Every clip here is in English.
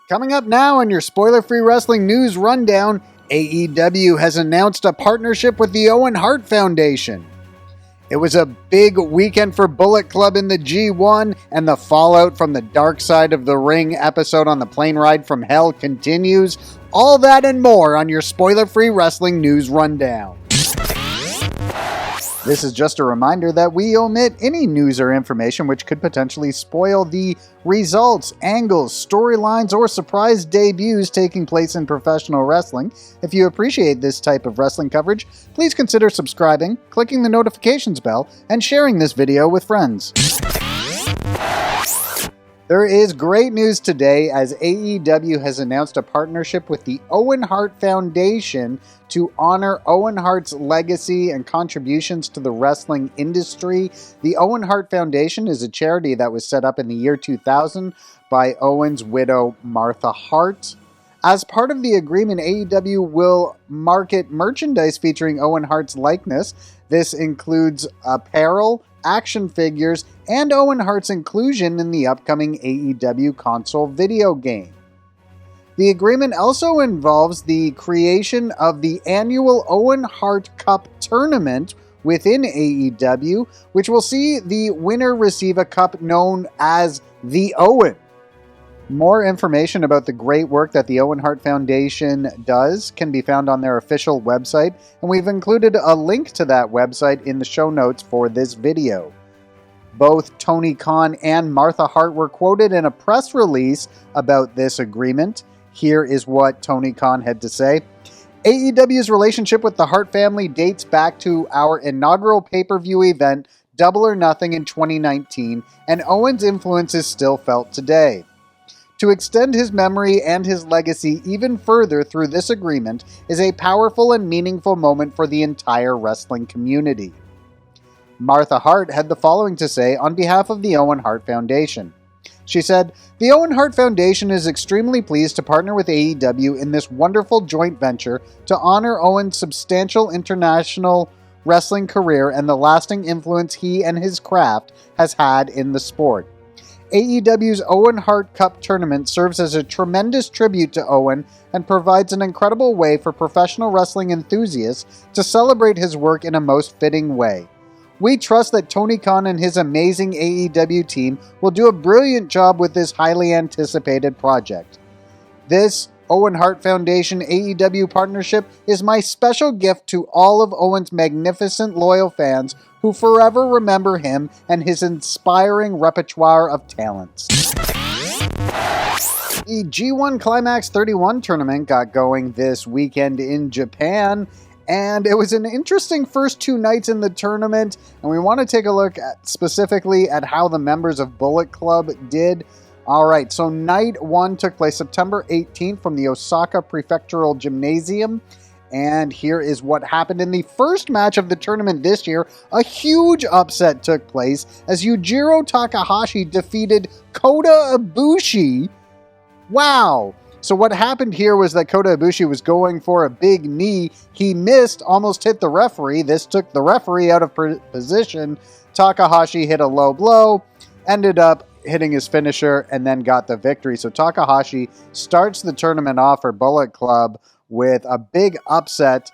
Coming up now on your spoiler-free wrestling news rundown, AEW has announced a partnership with the Owen Hart Foundation. It was a big weekend for Bullet Club in the G1, and the fallout from the Dark Side of the Ring episode on the plane ride from hell continues. All that and more on your spoiler-free wrestling news rundown. This is just a reminder that we omit any news or information which could potentially spoil the results, angles, storylines, or surprise debuts taking place in professional wrestling. If you appreciate this type of wrestling coverage, please consider subscribing, clicking the notifications bell, and sharing this video with friends. There is great news today as AEW has announced a partnership with the Owen Hart Foundation to honor Owen Hart's legacy and contributions to the wrestling industry. The Owen Hart Foundation is a charity that was set up in the year 2000 by Owen's widow, Martha Hart. As part of the agreement, AEW will market merchandise featuring Owen Hart's likeness. This includes apparel, action figures, and Owen Hart's inclusion in the upcoming AEW console video game. The agreement also involves the creation of the annual Owen Hart Cup tournament within AEW, which will see the winner receive a cup known as the Owen. More information about the great work that the Owen Hart Foundation does can be found on their official website, and we've included a link to that website in the show notes for this video. Both Tony Khan and Martha Hart were quoted in a press release about this agreement. Here is what Tony Khan had to say. AEW's relationship with the Hart family dates back to our inaugural pay-per-view event, Double or Nothing, in 2019, and Owen's influence is still felt today. To extend his memory and his legacy even further through this agreement is a powerful and meaningful moment for the entire wrestling community. Martha Hart had the following to say on behalf of the Owen Hart Foundation. She said, "The Owen Hart Foundation is extremely pleased to partner with AEW in this wonderful joint venture to honor Owen's substantial international wrestling career and the lasting influence he and his craft has had in the sport. AEW's Owen Hart Cup tournament serves as a tremendous tribute to Owen and provides an incredible way for professional wrestling enthusiasts to celebrate his work in a most fitting way. We trust that Tony Khan and his amazing AEW team will do a brilliant job with this highly anticipated project. This Owen Hart Foundation AEW partnership is my special gift to all of Owen's magnificent loyal fans who forever remember him and his inspiring repertoire of talents." The G1 Climax 31 tournament got going this weekend in Japan, and it was an interesting first two nights in the tournament, and we want to take a look specifically at how the members of Bullet Club did. Alright, so night one took place September 18th from the Osaka Prefectural Gymnasium. And here is what happened in the first match of the tournament this year. A huge upset took place as Yujiro Takahashi defeated Kota Ibushi. Wow! So what happened here was that Kota Ibushi was going for a big knee. He missed, almost hit the referee. This took the referee out of position. Takahashi hit a low blow, ended up hitting his finisher, and then got the victory. So Takahashi starts the tournament off for Bullet Club with a big upset.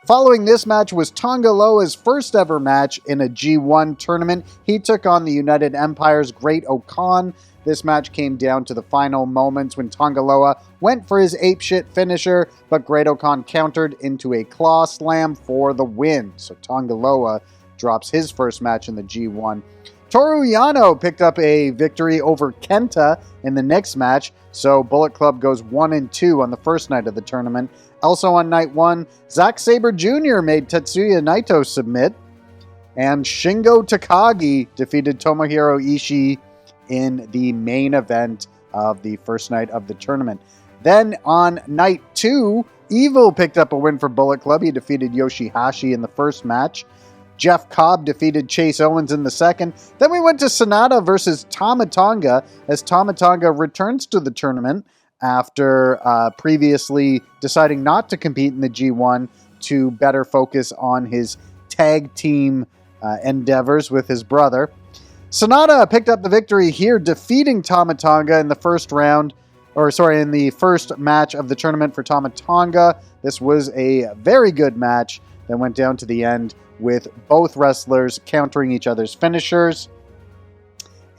Following this match was Tonga Loa's first ever match in a G1 tournament. He took on the United Empire's Great Okan. This match came down to the final moments when Tonga Loa went for his apeshit finisher, but Great Okan countered into a claw slam for the win. So Tonga Loa drops his first match in the G1. Toru Yano picked up a victory over Kenta in the next match, so Bullet Club goes 1-2 on the first night of the tournament. Also on night one, Zack Sabre Jr. made Tetsuya Naito submit, and Shingo Takagi defeated Tomohiro Ishii in the main event of the first night of the tournament. Then on night two, Evil picked up a win for Bullet Club. He defeated Yoshihashi in the first match. Jeff Cobb defeated Chase Owens in the second. Then we went to Sonata versus Tama Tonga, as Tama Tonga returns to the tournament after previously deciding not to compete in the G1 to better focus on his tag team endeavors with his brother. Sonata picked up the victory here, defeating Tama Tonga in the first round. in the first match of the tournament for Tama Tonga. This was a very good match that went down to the end with both wrestlers countering each other's finishers.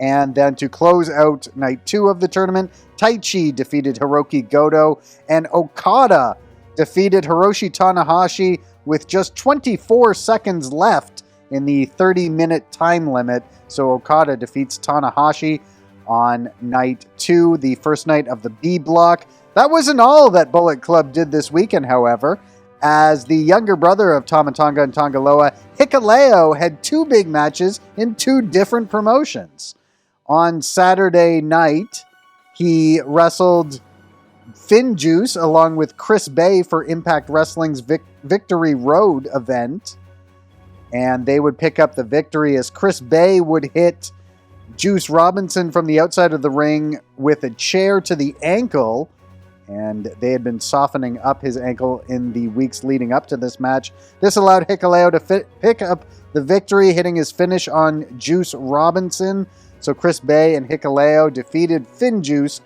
And then to close out night 2 of the tournament, Taichi defeated Hiroki Goto, and Okada defeated Hiroshi Tanahashi with just 24 seconds left in the 30-minute time limit. So Okada defeats Tanahashi on night 2, the first night of the B block. That wasn't all that Bullet Club did this weekend, however, as the younger brother of Tama Tonga and Tongaloa, Hikuleo, had 2 big matches in 2 different promotions. On Saturday night, he wrestled Finn Juice along with Chris Bay for Impact Wrestling's Victory Road event, and they would pick up the victory as Chris Bay would hit Juice Robinson from the outside of the ring with a chair to the ankle, and they had been softening up his ankle in the weeks leading up to this match. This allowed Hikuleo to pick up the victory, hitting his finish on Juice Robinson. So Chris Bay and Hikuleo defeated Finn Juice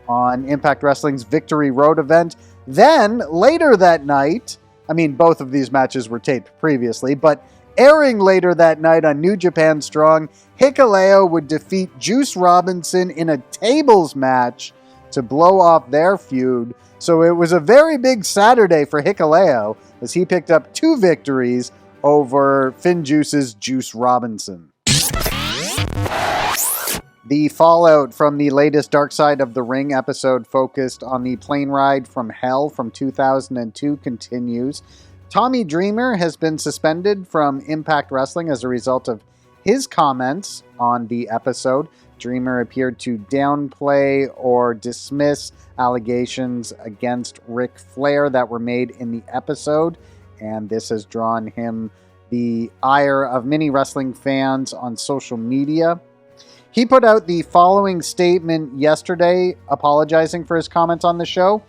on Impact Wrestling's Victory Road event. Then, later that night, both of these matches were taped previously, but airing later that night on New Japan Strong, Hikuleo would defeat Juice Robinson in a tables match to blow off their feud. So it was a very big Saturday for Hikuleo as he picked up 2 victories over Finn Juice's Juice Robinson. The fallout from the latest Dark Side of the Ring episode focused on the plane ride from hell from 2002 continues. Tommy Dreamer has been suspended from Impact Wrestling as a result of his comments on the episode. Dreamer appeared to downplay or dismiss allegations against Ric Flair that were made in the episode, and this has drawn him the ire of many wrestling fans on social media. He put out the following statement yesterday, apologizing for his comments on the show.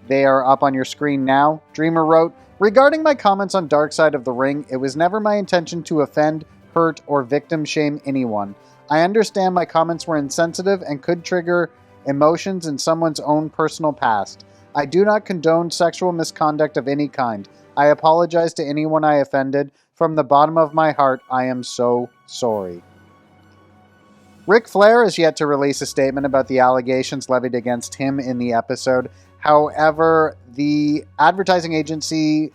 They are up on your screen now. Dreamer wrote, "Regarding my comments on Dark Side of the Ring, it was never my intention to offend, hurt, or victim shame anyone. I understand my comments were insensitive and could trigger emotions in someone's own personal past. I do not condone sexual misconduct of any kind. I apologize to anyone I offended. From the bottom of my heart, I am so sorry." Ric Flair has yet to release a statement about the allegations levied against him in the episode. However, the advertising agency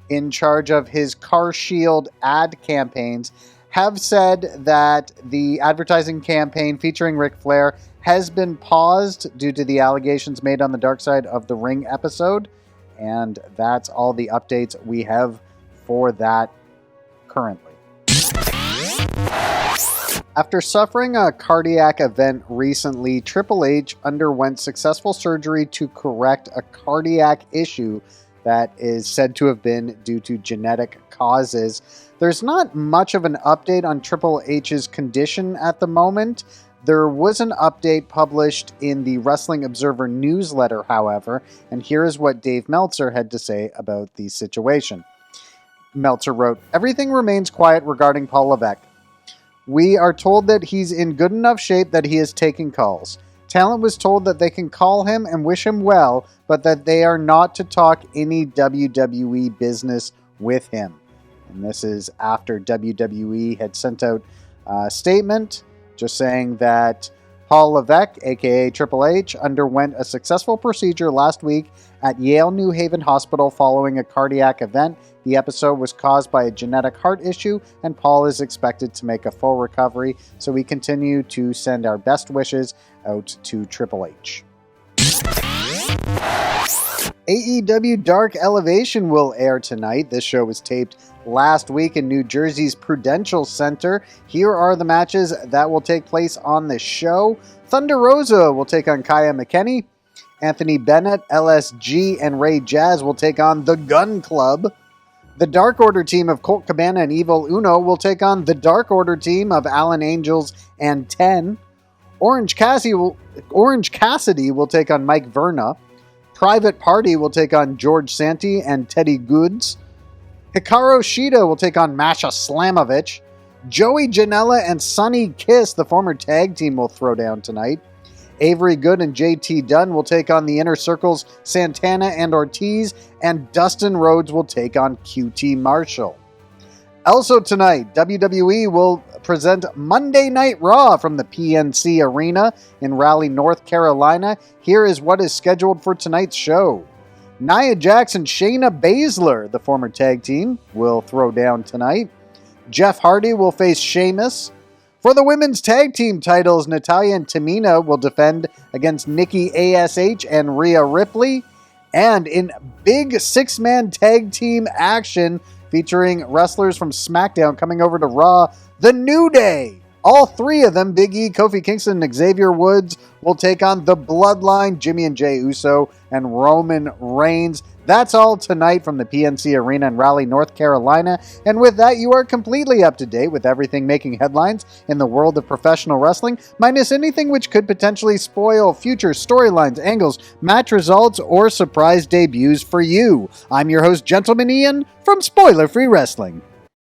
in charge of his Car Shield ad campaigns have said that the advertising campaign featuring Ric Flair has been paused due to the allegations made on the Dark Side of the Ring episode. And that's all the updates we have for that currently. After suffering a cardiac event recently, Triple H underwent successful surgery to correct a cardiac issue that is said to have been due to genetic causes. There's not much of an update on Triple H's condition at the moment. There was an update published in the Wrestling Observer newsletter, however, and here is what Dave Meltzer had to say about the situation. Meltzer wrote, "Everything remains quiet regarding Paul Levesque. We are told that he's in good enough shape that he is taking calls. Talent was told that they can call him and wish him well, but that they are not to talk any WWE business with him." And this is after WWE had sent out a statement just saying that Paul Levesque, aka Triple H, underwent a successful procedure last week at Yale New Haven Hospital following a cardiac event. The episode was caused by a genetic heart issue, and Paul is expected to make a full recovery, so we continue to send our best wishes out to Triple H. AEW Dark Elevation will air tonight. This show was taped last week in New Jersey's Prudential Center. Here are the matches that will take place on the show. Thunder Rosa will take on Kaya McKinney. Anthony Bennett, LSG, and Ray Jazz will take on The Gun Club. The Dark Order team of Colt Cabana and Evil Uno will take on the Dark Order team of Alan Angels and 10. Orange Cassidy will take on Mike Verna. Private Party will take on George Santi and Teddy Goods. Hikaru Shida will take on Masha Slamovich. Joey Janela and Sonny Kiss, the former tag team, will throw down tonight. Avery Good and JT Dunn will take on the Inner Circle's Santana and Ortiz, and Dustin Rhodes will take on QT Marshall. Also tonight, WWE will present Monday Night Raw from the PNC Arena in Raleigh, North Carolina. Here is what is scheduled for tonight's show. Nia Jax and Shayna Baszler, the former tag team, will throw down tonight. Jeff Hardy will face Sheamus. For the women's tag team titles, Natalya and Tamina will defend against Nikki ASH and Rhea Ripley. And in big six-man tag team action featuring wrestlers from SmackDown coming over to Raw, The New Day. All three of them, Big E, Kofi Kingston, and Xavier Woods, will take on The Bloodline, Jimmy and Jey Uso, and Roman Reigns. That's all tonight from the PNC Arena in Raleigh, North Carolina. And with that, you are completely up to date with everything making headlines in the world of professional wrestling, minus anything which could potentially spoil future storylines, angles, match results, or surprise debuts for you. I'm your host, Gentleman Ian, from Spoiler Free Wrestling.